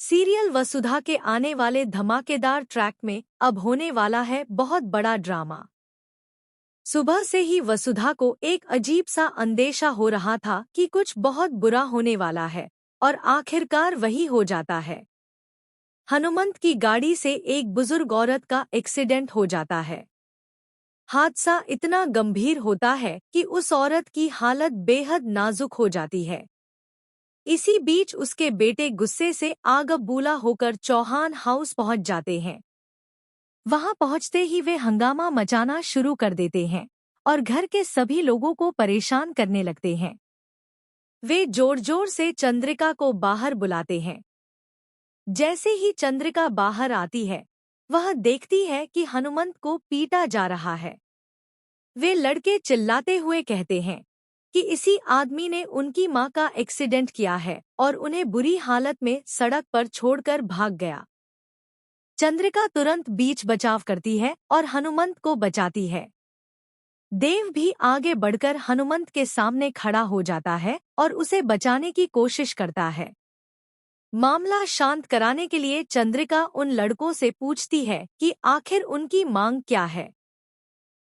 Serial वसुधा के आने वाले धमाकेदार ट्रैक में अब होने वाला है बहुत बड़ा ड्रामा। सुबह से ही वसुधा को एक अजीब सा अंदेशा हो रहा था कि कुछ बहुत बुरा होने वाला है, और आखिरकार वही हो जाता है। हनुमंत की गाड़ी से एक बुजुर्ग औरत का एक्सीडेंट हो जाता है। हादसा इतना गंभीर होता है कि उस औरत की हालत बेहद नाजुक हो जाती है। इसी बीच उसके बेटे गुस्से से आग बबूला होकर चौहान हाउस पहुंच जाते हैं। वहां पहुंचते ही वे हंगामा मचाना शुरू कर देते हैं और घर के सभी लोगों को परेशान करने लगते हैं। वे जोर जोर से चंद्रिका को बाहर बुलाते हैं। जैसे ही चंद्रिका बाहर आती है, वह देखती है कि हनुमंत को पीटा जा रहा है। वे लड़के चिल्लाते हुए कहते हैं कि इसी आदमी ने उनकी मां का एक्सीडेंट किया है और उन्हें बुरी हालत में सड़क पर छोड़कर भाग गया। चंद्रिका तुरंत बीच बचाव करती है और हनुमंत को बचाती है। देव भी आगे बढ़कर हनुमंत के सामने खड़ा हो जाता है और उसे बचाने की कोशिश करता है। मामला शांत कराने के लिए चंद्रिका उन लड़कों से पूछती है कि आखिर उनकी मांग क्या है।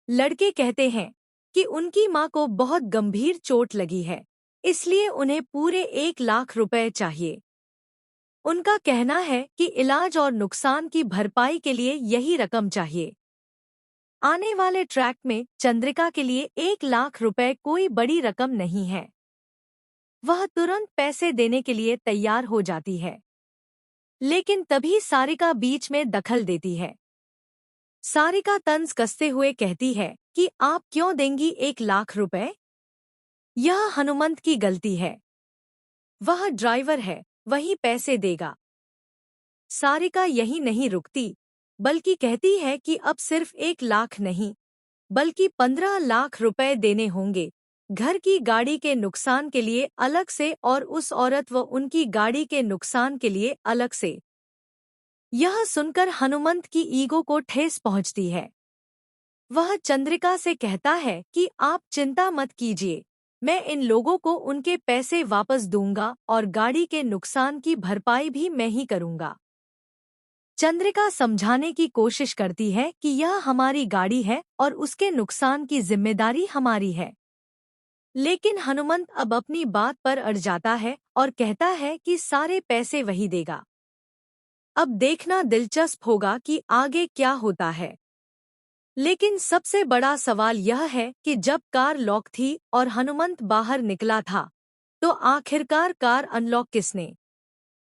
लड़के कहते हैं कि उनकी मां को बहुत गंभीर चोट लगी है, इसलिए उन्हें पूरे 1 लाख रुपए चाहिए। उनका कहना है कि इलाज और नुकसान की भरपाई के लिए यही रकम चाहिए। आने वाले ट्रैक में चंद्रिका के लिए 1 लाख रुपए कोई बड़ी रकम नहीं है। वह तुरंत पैसे देने के लिए तैयार हो जाती है, लेकिन तभी सारिका बीच में दखल देती है। सारिका तंज कसते हुए कहती है कि आप क्यों देंगी 1 लाख रुपए? यह हनुमंत की गलती है। वह ड्राइवर है, वही पैसे देगा। सारिका यही नहीं रुकती, बल्कि कहती है कि अब सिर्फ 1 लाख नहीं, बल्कि 15 लाख रुपए देने होंगे, घर की गाड़ी के नुकसान के लिए अलग से और उस औरत व उनकी गाड़ी के नुकसान के लिए अलग से। यह सुनकर हनुमंत की ईगो को ठेस पहुंचती है। वह चंद्रिका से कहता है कि आप चिंता मत कीजिए, मैं इन लोगों को उनके पैसे वापस दूंगा और गाड़ी के नुकसान की भरपाई भी मैं ही करूंगा। चंद्रिका समझाने की कोशिश करती है कि यह हमारी गाड़ी है और उसके नुकसान की जिम्मेदारी हमारी है। लेकिन हनुमंत अब अपनी बात पर अड़ जाता है और कहता है कि सारे पैसे वही देगा। अब देखना दिलचस्प होगा कि आगे क्या होता है। लेकिन सबसे बड़ा सवाल यह है कि जब कार लॉक थी और हनुमंत बाहर निकला था, तो आखिरकार कार अनलॉक किसने